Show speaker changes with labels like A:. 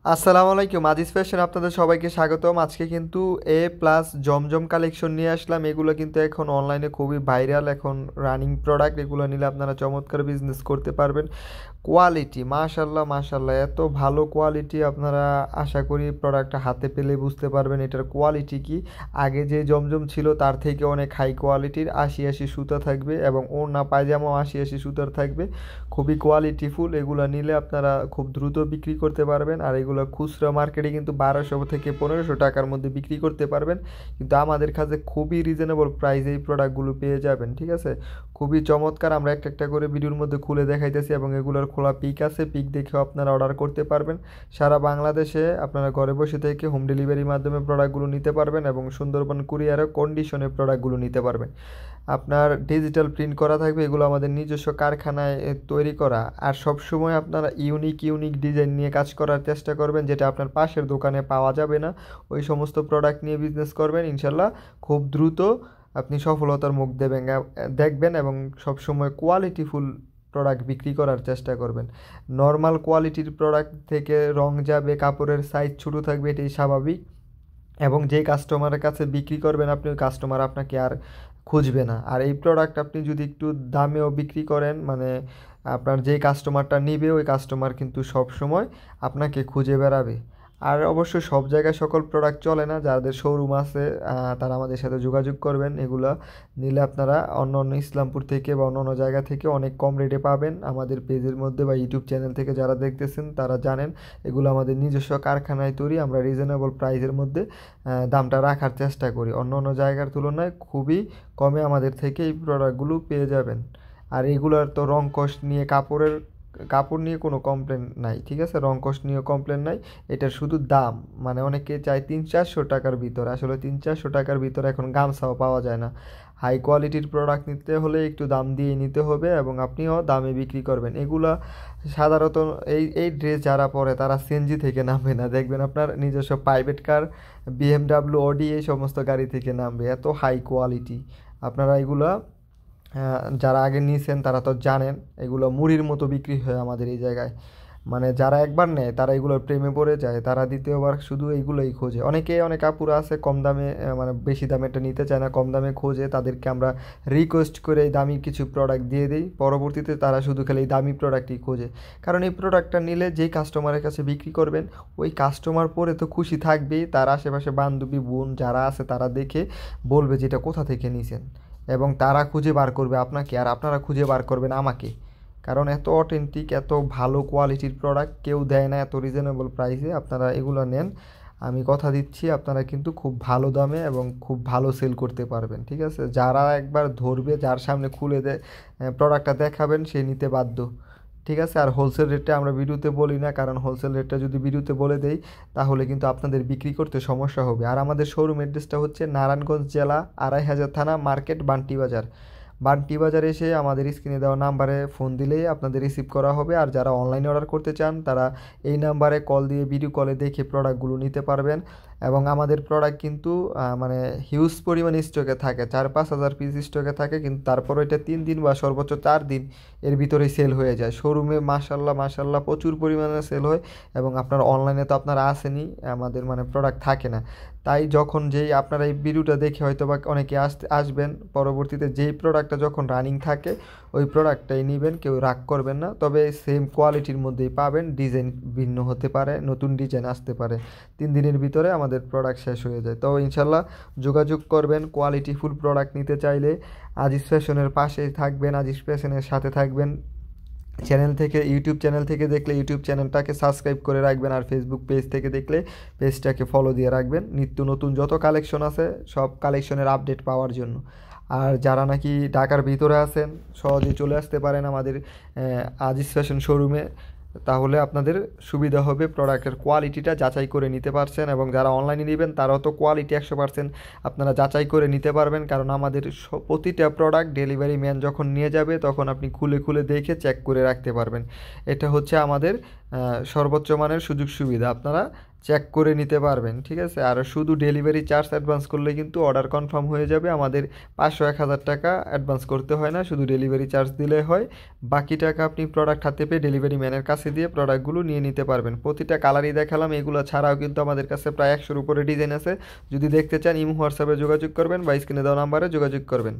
A: আসসালামু আলাইকুম, আজিজ ফ্যাশন আপনাদের সবাইকে স্বাগতম। আজকে কিন্তু এ প্লাস জমজম কালেকশন নিয়ে আসলাম। এগুলো কিন্তু এখন অনলাইনে খুবই ভাইরাল, এখন রানিং প্রোডাক্ট। এগুলো নিলে আপনারা চমৎকার বিজনেস করতে পারবেন। কোয়ালিটি মাশাল্লাহ মাশাল্লাহ, এত ভালো কোয়ালিটি আপনারা আশা করি প্রোডাক্টটা হাতে পেলে বুঝতে পারবেন এটার কোয়ালিটি কি। আগে যে জমজম ছিল তার থেকে অনেক হাই কোয়ালিটির, আশি আশি সুতা থাকবে এবং ওড়না পায়জামাও আশি আশি সুতার থাকবে, খুবই কোয়ালিটিফুল। এগুলো নিলে আপনারা খুব দ্রুত বিক্রি করতে পারবেন। আর এগুলো খুচরা মার্কেটে কিন্তু 1200 থেকে 1500 টাকার মধ্যে বিক্রি করতে পারবেন, কিন্তু আমাদের কাছে খুবই রিজনেবল প্রাইসে এই প্রোডাক্টগুলো পেয়ে যাবেন। ঠিক আছে, খুবই চমৎকার। আমরা একটা একটা করে ভিডিওর মধ্যে খুলে দেখাইতেছি এবং এগুলোর খোলা পিক আছে, পিক দেখেও আপনারা অর্ডার করতে পারবেন। সারা বাংলাদেশে আপনারা ঘরে বসে থেকে হোম ডেলিভারির মাধ্যমে প্রোডাক্টগুলো নিতে পারবেন এবং সুন্দরবন কুরিয়ারে কন্ডিশনে প্রোডাক্টগুলো নিতে পারবেন। আপনার ডিজিটাল প্রিন্ট করা থাকবে, এগুলো আমাদের নিজস্ব কারখানায় তৈরি করা। আর সব সময় আপনারা ইউনিক ইউনিক ডিজাইন নিয়ে কাজ করার চেষ্টা করবেন, যেটা আপনার পাশের দোকানে পাওয়া যাবে না। ওই সমস্ত প্রোডাক্ট নিয়ে বিজনেস করবেন, ইনশাল্লাহ খুব দ্রুত আপনি সফলতার মুখ দেখবেন এবং সবসময় কোয়ালিটিফুল প্রোডাক্ট বিক্রি করার চেষ্টা করবেন। নর্মাল কোয়ালিটির প্রোডাক্ট থেকে রং যাবে, কাপড়ের সাইজ ছোটো থাকবে, এটাই স্বাভাবিক। এবং যেই কাস্টমারের কাছে বিক্রি করবেন আপনি, ওই কাস্টমার আপনাকে আর খুঁজবে না। আর এই প্রোডাক্ট আপনি যদি একটু দামেও বিক্রি করেন, মানে আপনার যেই কাস্টমারটা নিবে ওই কাস্টমার কিন্তু সব সময় আপনাকে খুঁজে বেড়াবে। আর অবশ্যই সব জায়গায় সকল প্রোডাক্ট চলে না, যাদের শোরুম আছে তারা আমাদের সাথে যোগাযোগ করবেন। এগুলো নিলে আপনারা অন্য অন্য ইসলামপুর থেকে বা অন্য অন্য জায়গা থেকে অনেক কম রেটে পাবেন। আমাদের পেজের মধ্যে বা ইউটিউব চ্যানেল থেকে যারা দেখতেছেন তারা জানেন এগুলো আমাদের নিজস্ব কারখানায় তৈরি। আমরা রিজনেবল প্রাইসের মধ্যে দামটা রাখার চেষ্টা করি, অন্য অন্য জায়গার তুলনায় খুবই কমে আমাদের থেকে এই প্রোডাক্টগুলো পেয়ে যাবেন। আর এগুলোর তো রং কস্ট নিয়ে কাপড় নিয়ে কোনো কমপ্লেন নাই। ঠিক আছে, রং কস্ট নিয়ে কমপ্লেন নাই। এটার শুধু দাম, মানে অনেকে চায় 300-400 টাকার ভিতরে, আসলে 300-400 টাকার ভিতরে এখন গামছাও পাওয়া যায় না। হাই কোয়ালিটির প্রোডাক্ট নিতে হলে একটু দাম দিয়ে নিতে হবে এবং আপনিও দামে বিক্রি করবেন। এগুলা সাধারণত এই ড্রেস যারা পরে তারা সিএনজি থেকে নামবে না, দেখবেন আপনার নিজস্ব প্রাইভেট কার, বিএমডাব্লিউ, অডি এই সমস্ত গাড়ি থেকে নামবে, এত হাই কোয়ালিটি। আপনারা এগুলা যারা আগে নিয়েছেন তারা তো জানেন, এগুলো মুড়ির মতো বিক্রি হয় আমাদের এই জায়গায়। মানে যারা একবার নেয় তারা এগুলোর প্রেমে পড়ে যায়, তারা দ্বিতীয়বার শুধু এইগুলোই খোঁজে। অনেক আপুরা আছে কম দামে, মানে বেশি দামে এটা নিতে চায় না, কম দামে খোঁজে। তাদেরকে আমরা রিকোয়েস্ট করে এই দামি কিছু প্রোডাক্ট দিয়ে দিই, পরবর্তীতে তারা শুধু খালি এই দামি প্রোডাক্টই খোঁজে। কারণ এই প্রোডাক্টটা নিলে যেই কাস্টমারের কাছে বিক্রি করবেন ওই কাস্টমার পরে তো খুশি থাকবেই, তার আশেপাশে বান্ধবী বোন যারা আছে তারা দেখে বলবে যে এটা কোথা থেকে নিছেন, এবং তারা খুঁজে বার করবে আপনাকে আর আপনারা খুঁজে বার করবেন আমাকে। কারণ এত অথেন্টিক, এত ভালো কোয়ালিটির প্রোডাক্ট কেউ দেয় না এত রিজনেবল প্রাইসে। আপনারা এগুলো নেন, আমি কথা দিচ্ছি আপনারা কিন্তু খুব ভালো দামে এবং খুব ভালো সেল করতে পারবেন। ঠিক আছে, যারা একবার ধরবে, যার সামনে খুলে প্রোডাক্টটা দেখাবেন, সে নিতে বাধ্য। ঠিক আছে, আর হোলসেল রেটটা আমরা ভিডিওতে বলি না, কারণ হোলসেল রেটটা যদি ভিডিওতে বলে দেই তাহলে কিন্তু আপনাদের বিক্রি করতে সমস্যা হবে। আর আমাদের শোরুম অ্যাড্রেসটা হচ্ছে নারায়ণগঞ্জ জেলা, 2500 থানা, মার্কেট, বান্টি বাজার। বান্টি বাজার এসে আমাদের স্ক্রিনে দেওয়া নাম্বারে ফোন দিলেই আপনাদের রিসিভ করা হবে। আর যারা অনলাইনে অর্ডার করতে চান তারা এই নাম্বারে কল দিয়ে ভিডিও কলে দেখে প্রোডাক্টগুলো নিতে পারবেন। এবং আমাদের প্রোডাক্ট কিন্তু মানে হিউজ পরিমাণ স্টকে থাকে, 4-5 হাজার পিস স্টকে থাকে, কিন্তু তারপরও এটা 3 দিন বা সর্বোচ্চ 4 দিন এর ভিতরেই সেল হয়ে যায়। শোরুমে মাশাল্লাহ মাশাল্লাহ প্রচুর পরিমাণে সেল হয়। এবং আপনার অনলাইনে তো আপনারা আসেনি, আমাদের মানে প্রোডাক্ট থাকে না। তাই যখন যেই আপনারা এই ভিডিওটা দেখে হয়তো বা অনেকে আসবেন, পরবর্তীতে যেই প্রোডাক্টটা যখন রানিং থাকে ওই প্রোডাক্টটাই নেবেন, কেউ রাগ করবেন না। তবে সেম কোয়ালিটির মধ্যেই পাবেন, ডিজাইন ভিন্ন হতে পারে, নতুন ডিজাইন আসতে পারে। 3 দিনের ভিতরে আমাদের প্রোডাক্ট শেষ হয়ে যায়। তো ইনশাল্লাহ যোগাযোগ করবেন কোয়ালিটিফুল প্রোডাক্ট নিতে চাইলে। আজিজ ফ্যাশনের পাশেই থাকবেন, আজিজ ফ্যাশনের সাথে থাকবেন। ইউটিউব চ্যানেল থেকে দেখলে ইউটিউব চ্যানেলটাকে সাবস্ক্রাইব করে রাখবেন, আর ফেসবুক পেজ থেকে দেখলে পেজটাকে ফলো দিয়ে রাখবেন, নিত্য নতুন যত কালেকশন আছে সব কালেকশনের আপডেট পাওয়ার জন্য। আর যারা নাকি ঢাকার ভিতরে আছেন সহজেই চলে আসতে পারেন আমাদের আজিজ ফ্যাশন শোরুমে, তাহলে আপনাদের সুবিধা হবে, প্রোডাক্টের কোয়ালিটিটা যাচাই করে নিতে পারছেন। এবং যারা অনলাইনে নেবেন তারাও তো কোয়ালিটি 100% আপনারা যাচাই করে নিতে পারবেন, কারণ আমাদের প্রতিটা প্রোডাক্ট ডেলিভারি ম্যান যখন নিয়ে যাবে তখন আপনি খুলে খুলে দেখে চেক করে রাখতে পারবেন। এটা হচ্ছে আমাদের সর্বোচ্চ মানের সুযোগ সুবিধা। আপনারা চেক করে নিতে পারবেন, ঠিক আছে। আর শুধু ডেলিভারি চার্জ অ্যাডভান্স করলে কিন্তু অর্ডার কনফার্ম হয়ে যাবে। আমাদের 500-1000 টাকা অ্যাডভান্স করতে হয় না, শুধু ডেলিভারি চার্জ দিলে হয়। বাকি টাকা আপনি প্রোডাক্ট হাতে পেয়ে ডেলিভারি ম্যানের কাছে দিয়ে প্রোডাক্টগুলো নিয়ে নিতে পারবেন। প্রতিটা কালারই দেখালাম, এগুলো ছাড়াও কিন্তু আমাদের কাছে প্রায় 100-র উপরে ডিজাইন আছে। যদি দেখতে চান ইমো হোয়াটসঅ্যাপে যোগাযোগ করবেন বা স্ক্রিনে দেওয়া নাম্বারে যোগাযোগ করবেন।